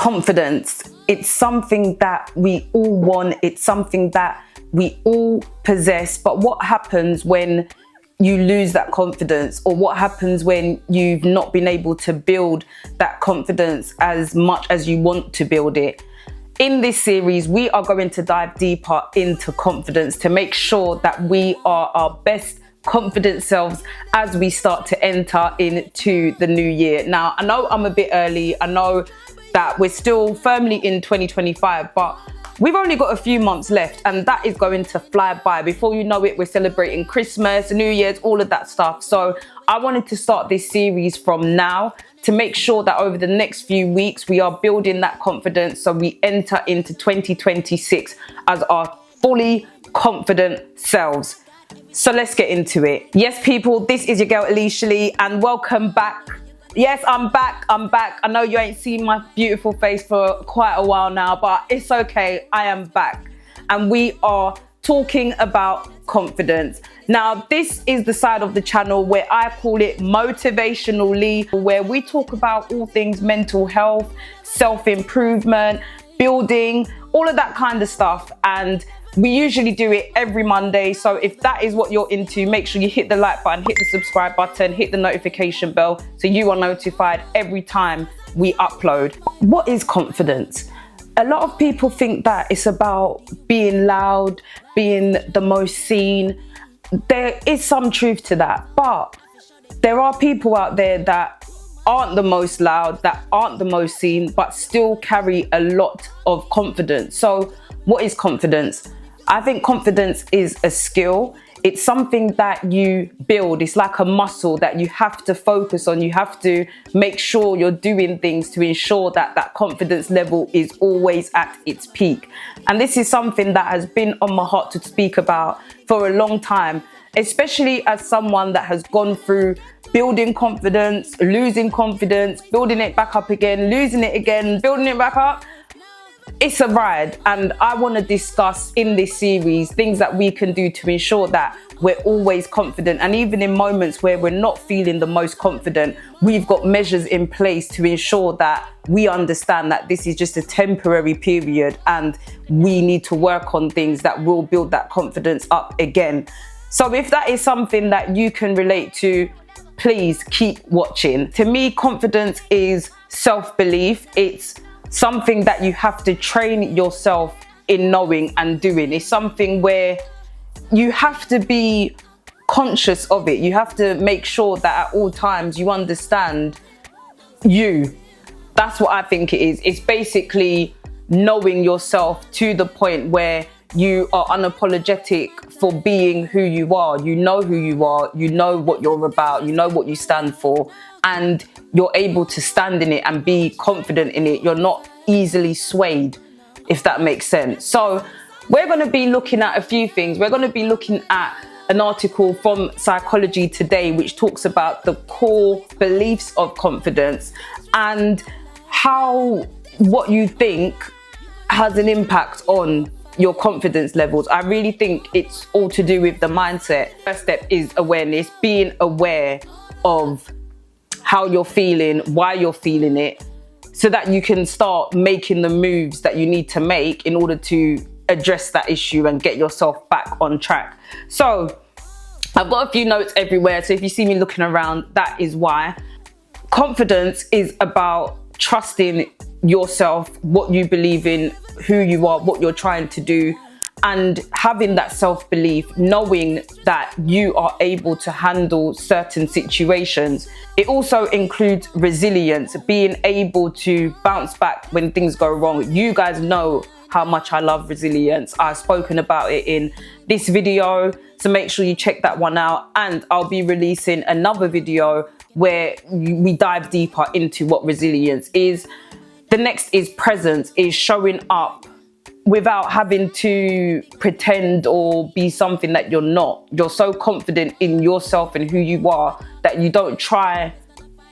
confidence. It's something that we all want. It's something that we all possess. But what happens when you lose that confidence, or what happens when you've not been able to build that confidence as much as you want to build it? In this series, we are going to dive deeper into confidence to make sure that we are our best confident selves as we start to enter into the new year. Now, I know I'm a bit early. I know that we're still firmly in 2025, but we've only got a few months left, and that is going to fly by. Before you know it, we're celebrating Christmas, New Year's, all of that stuff. So I wanted to start this series from now to make sure that over the next few weeks, we are building that confidence so we enter into 2026 as our fully confident selves. So let's get into it. Yes, people, this is your girl Aleisha, and welcome back. Yes, I'm back. I know you ain't seen my beautiful face for quite a while now, but it's okay. I am back. And we are talking about confidence. Now, this is the side of the channel where I call it Motivational, where we talk about all things mental health, self-improvement, building, all of that kind of stuff. And we usually do it every Monday. So if that is what you're into, make sure you hit the like button, hit the subscribe button, hit the notification bell so you are notified every time we upload. What is confidence? A lot of people think that it's about being loud, being the most seen. There is some truth to that, but there are people out there that aren't the most loud, that aren't the most seen, but still carry a lot of confidence. So what is confidence? I think confidence is a skill. It's something that you build. It's like a muscle that you have to focus on. You have to make sure you're doing things to ensure that that confidence level is always at its peak. And this is something that has been on my heart to speak about for a long time, especially as someone that has gone through building confidence, losing confidence, building it back up again, losing it again, building it back up. It's a ride, and I want to discuss in this series things that we can do to ensure that we're always confident. And even in moments where we're not feeling the most confident, we've got measures in place to ensure that we understand that this is just a temporary period and we need to work on things that will build that confidence up again. So if that is something that you can relate to, please keep watching. To me, confidence is self-belief. It's something that you have to train yourself in knowing and doing. It's something where you have to be conscious of it. You have to make sure that at all times you understand you. That's what I think it is. It's basically knowing yourself to the point where you are unapologetic for being who you are. You know who you are. You know what you're about. You know what you stand for. And you're able to stand in it and be confident in it. You're not easily swayed, if that makes sense. So we're going to be looking at a few things. We're going to be looking at an article from Psychology Today, which talks about the core beliefs of confidence and how what you think has an impact on your confidence levels. I really think it's all to do with the mindset. First step is awareness, being aware of how you're feeling, why you're feeling it, so that you can start making the moves that you need to make in order to address that issue and get yourself back on track. So I've got a few notes everywhere, so if you see me looking around, that is why. Confidence is about trusting yourself, what you believe in, who you are, what you're trying to do, and having that self-belief, knowing that you are able to handle certain situations. It also includes resilience, being able to bounce back when things go wrong. You guys know how much I love resilience. I've spoken about it in this video, so make sure you check that one out. And I'll be releasing another video where we dive deeper into what resilience is. The next is presence, is showing up without having to pretend or be something that you're not. You're so confident in yourself and who you are that you don't try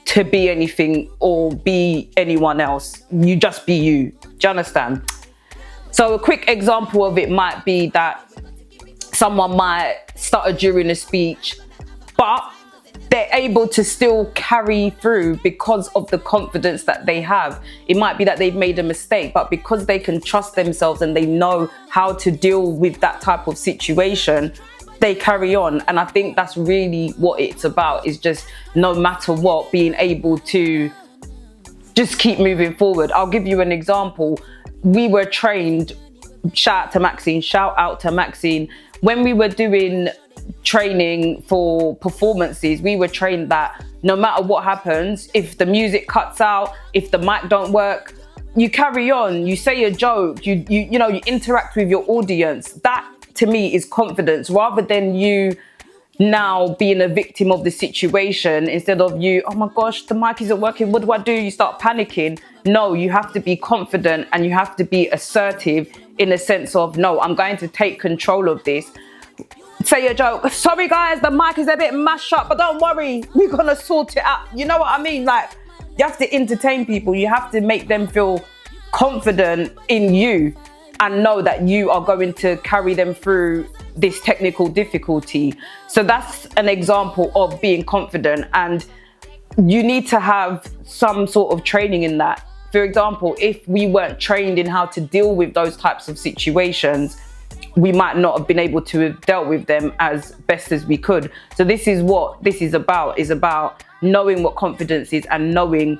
to be anything or be anyone else. You just be you. Do you understand? So a quick example of it might be that someone might stutter during a speech, but they're able to still carry through because of the confidence that they have. It might be that they've made a mistake, but because they can trust themselves and they know how to deal with that type of situation, they carry on. And I think that's really what it's about, is just no matter what, being able to just keep moving forward. I'll give you an example. We were trained, shout out to Maxine, when we were doing training for performances, we were trained that no matter what happens, if the music cuts out, if the mic don't work, you carry on, you say a joke, you interact with your audience. That to me is confidence, rather than you now being a victim of the situation. Instead of you, oh my gosh, the mic isn't working, what do? You start panicking. No, you have to be confident and you have to be assertive in a sense of, no, I'm going to take control of this. Say a joke, sorry guys, the mic is a bit mashed up, but don't worry, we're gonna sort it out. You know what I mean? Like, you have to entertain people. You have to make them feel confident in you and know that you are going to carry them through this technical difficulty. So that's an example of being confident, and you need to have some sort of training in that. For example, if we weren't trained in how to deal with those types of situations, we might not have been able to have dealt with them as best as we could. So this is what this is about knowing what confidence is and knowing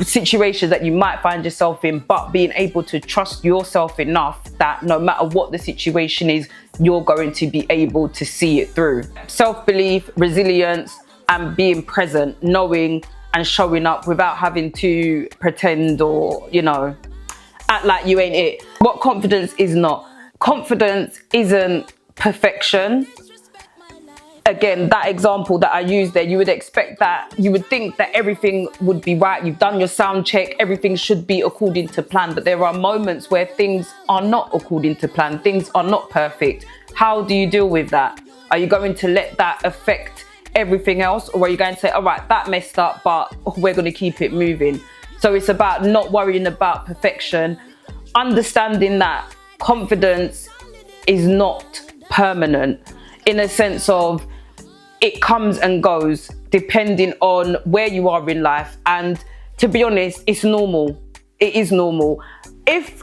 situations that you might find yourself in, but being able to trust yourself enough that no matter what the situation is, you're going to be able to see it through. Self-belief, resilience, and being present, knowing and showing up without having to pretend or, act like you ain't it. What confidence is not. Confidence isn't perfection. Again, that example that I used there, you would expect that, you would think that everything would be right. You've done your sound check, everything should be according to plan, but there are moments where things are not according to plan, things are not perfect. How do you deal with that? Are you going to let that affect everything else, or are you going to say, all right, that messed up, but we're going to keep it moving? So it's about not worrying about perfection, understanding that confidence is not permanent, in a sense of it comes and goes depending on where you are in life. And to be honest, it's normal. It is normal. If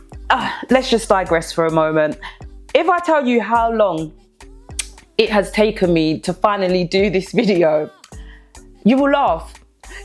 let's just digress for a moment. If I tell you how long it has taken me to finally do this video, you will laugh.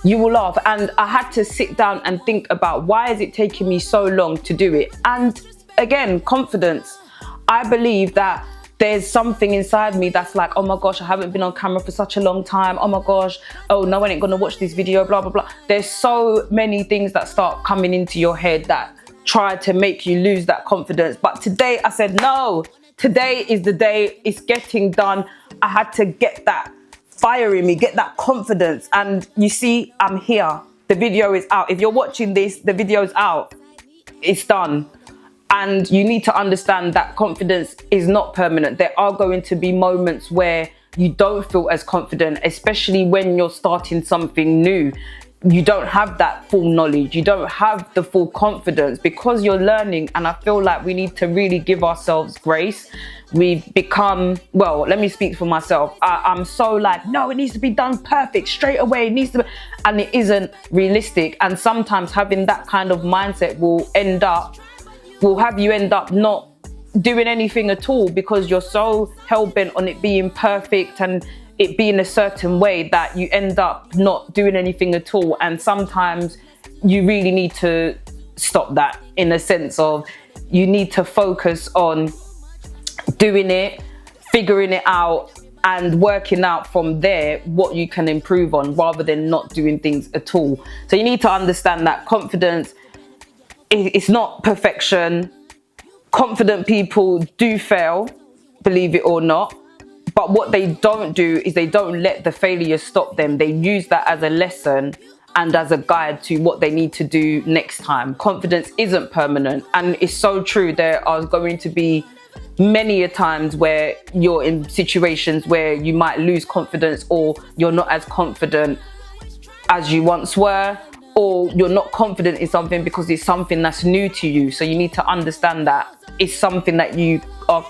You will laugh. And I had to sit down and think about, why is it taking me so long to do it? And again, confidence. I believe that there's something inside me that's like, oh my gosh, I haven't been on camera for such a long time. Oh my gosh, oh, no one ain't gonna watch this video, blah, blah, blah. There's so many things that start coming into your head that try to make you lose that confidence. But today I said, no, today is the day, it's getting done. I had to get that fire in me, get that confidence. And you see, I'm here. The video is out. If you're watching this, the video's out. It's done. And you need to understand that confidence is not permanent. There are going to be moments where you don't feel as confident, especially when you're starting something new. You don't have that full knowledge. You don't have the full confidence because you're learning. And I feel like we need to really give ourselves grace. We've become, well, let me speak for myself. I'm so like, no, it needs to be done perfect straight away. It needs to be, and it isn't realistic. And sometimes having that kind of mindset will have you end up not doing anything at all, because you're so hell-bent on it being perfect and it being a certain way that you end up not doing anything at all. And sometimes you really need to stop that, in a sense of you need to focus on doing it, figuring it out, and working out from there what you can improve on, rather than not doing things at all. So you need to understand that confidence, it's not perfection. Confident people do fail, believe it or not. But what they don't do is they don't let the failure stop them. They use that as a lesson and as a guide to what they need to do next time. Confidence isn't permanent. And it's so true. There are going to be many a times where you're in situations where you might lose confidence, or you're not as confident as you once were, or you're not confident in something because it's something that's new to you. So you need to understand that it's something that you are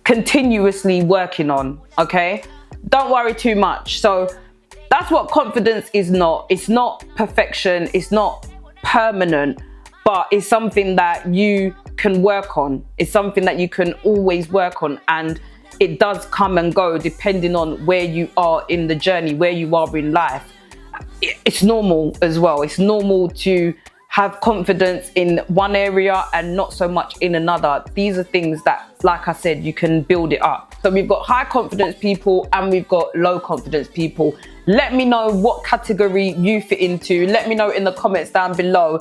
continuously working on, okay? don't worry too much. So that's what confidence is not. It's not perfection. It's not permanent, but it's something that you can work on. It's something that you can always work on, and it does come and go depending on where you are in the journey, where you are in life. It's normal as well. It's normal to have confidence in one area and not so much in another. These are things that, like I said, you can build it up. So we've got high confidence people and we've got low confidence people. Let me know what category you fit into. Let me know in the comments down below.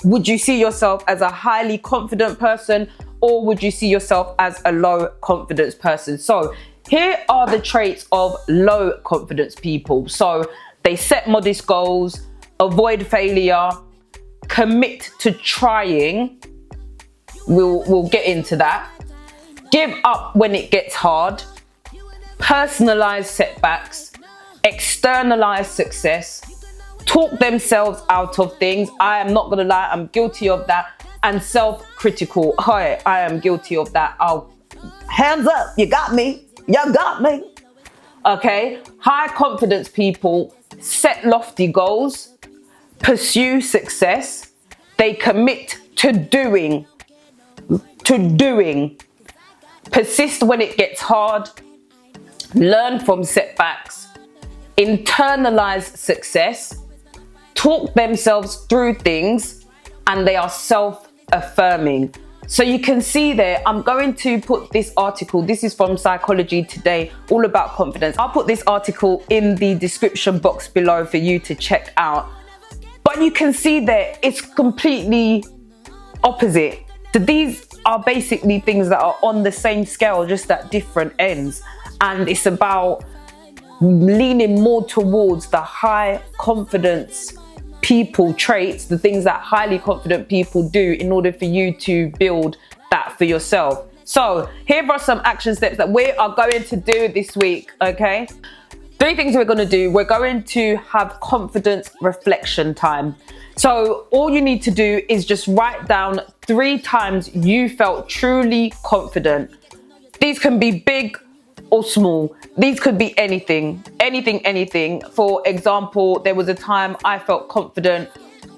Would you see yourself as a highly confident person, or would you see yourself as a low confidence person? So here are the traits of low confidence people. So they set modest goals, avoid failure, commit to trying. We'll get into that. Give up when it gets hard. Personalize setbacks. Externalize success. Talk themselves out of things. I am not gonna lie, I'm guilty of that. And self-critical. Hi, I am guilty of that. Hands up, you got me. You got me. Okay, high confidence people set lofty goals, pursue success, they commit to doing, persist when it gets hard, learn from setbacks, internalize success, talk themselves through things, and they are self-affirming. So you can see there, I'm going to put this article, this is from Psychology Today, all about confidence. I'll put this article in the description box below for you to check out. But you can see there, it's completely opposite. So these are basically things that are on the same scale, just at different ends. And it's about leaning more towards the high confidence people traits, the things that highly confident people do in order for you to build that for yourself. So here are some action steps that we are going to do this week, okay? 3 things we're going to do. We're going to have confidence reflection time. So all you need to do is just write down 3 times you felt truly confident. These can be big or small. These could be anything. For example, there was a time I felt confident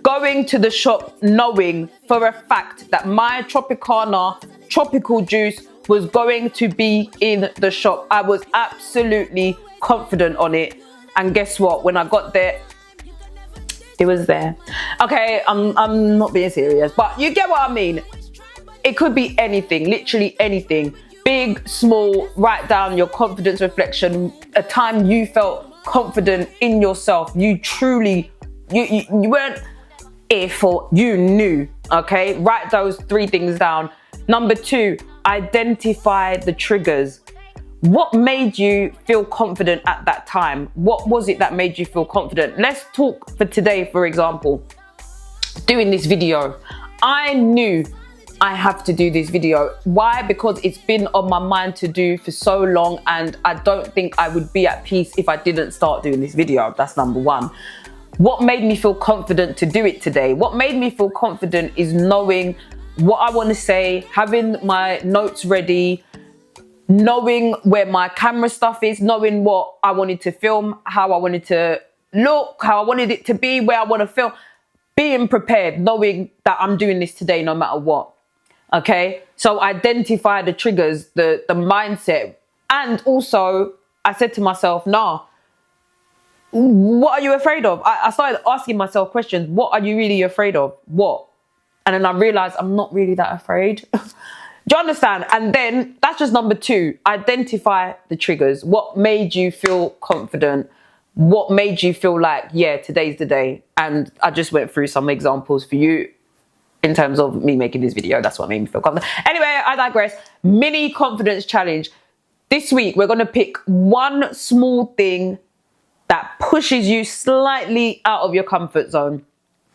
going to the shop knowing for a fact that my Tropicana tropical juice was going to be in the shop. I was absolutely confident on it. And guess what? When I got there, it was there. Okay, I'm not being serious, but you get what I mean. It could be anything, literally anything. Big, small, write down your confidence reflection, a time you felt confident in yourself. You truly, you weren't if or you knew, okay? Write those 3 things down. Number 2, identify the triggers. What made you feel confident at that time? What was it that made you feel confident? Let's talk for today, for example. Doing this video, I knew I have to do this video. Why? Because it's been on my mind to do for so long, and I don't think I would be at peace if I didn't start doing this video. That's number 1. What made me feel confident to do it today? What made me feel confident is knowing what I want to say, having my notes ready, knowing where my camera stuff is, knowing what I wanted to film, how I wanted to look, how I wanted it to be, where I want to film, being prepared, knowing that I'm doing this today no matter what. Okay, so identify the triggers, the mindset. And also I said to myself, nah, what are you afraid of? I started asking myself questions. What are you really afraid of? What? And then I realized I'm not really that afraid. Do you understand? And then that's just number 2. Identify the triggers. What made you feel confident? What made you feel like, yeah, today's the day? And I just went through some examples for you in terms of me making this video. That's what made me feel confident. Anyway, I digress. Mini confidence challenge. This week, we're going to pick one small thing that pushes you slightly out of your comfort zone.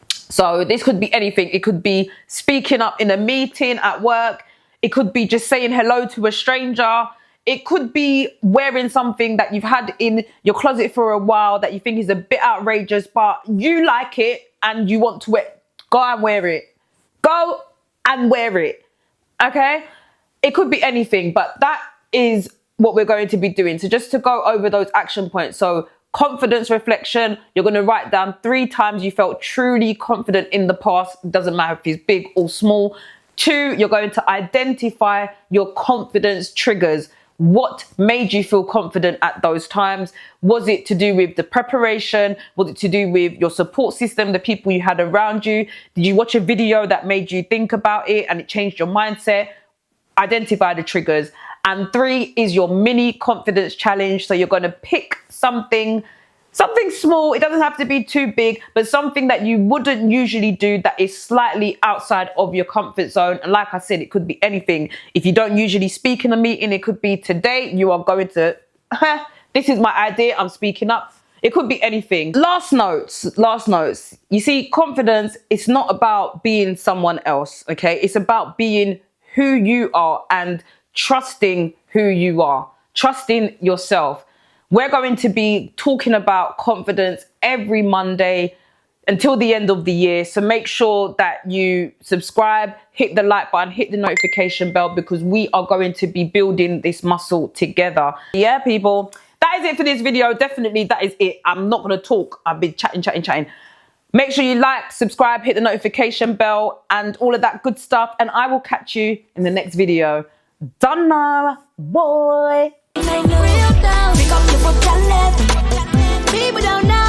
So this could be anything. It could be speaking up in a meeting at work. It could be just saying hello to a stranger. It could be wearing something that you've had in your closet for a while that you think is a bit outrageous, but you like it and you want to wear. Go and wear it. Go and wear it. Okay? It could be anything, but that is what we're going to be doing. So just to go over those action points. So confidence reflection, you're going to write down 3 times you felt truly confident in the past. It doesn't matter if it's big or small. 2, you're going to identify your confidence triggers. What made you feel confident at those times? Was it to do with the preparation? Was it to do with your support system, the people you had around you? Did you watch a video that made you think about it and it changed your mindset? Identify the triggers. And 3 is your mini confidence challenge. So you're going to pick something small. It doesn't have to be too big, but something that you wouldn't usually do that is slightly outside of your comfort zone. And like I said, it could be anything. If you don't usually speak in a meeting, it could be today you are going to, this is my idea, I'm speaking up. It could be anything. Last notes. You see, confidence, it's not about being someone else, okay? It's about being who you are and trusting who you are, trusting yourself. We're going to be talking about confidence every Monday until the end of the year. So make sure that you subscribe, hit the like button, hit the notification bell, because we are going to be building this muscle together. Yeah, people, that is it for this video. Definitely, that is it. I'm not going to talk. I've been chatting. Make sure you like, subscribe, hit the notification bell and all of that good stuff. And I will catch you in the next video. Done now, boy. People don't know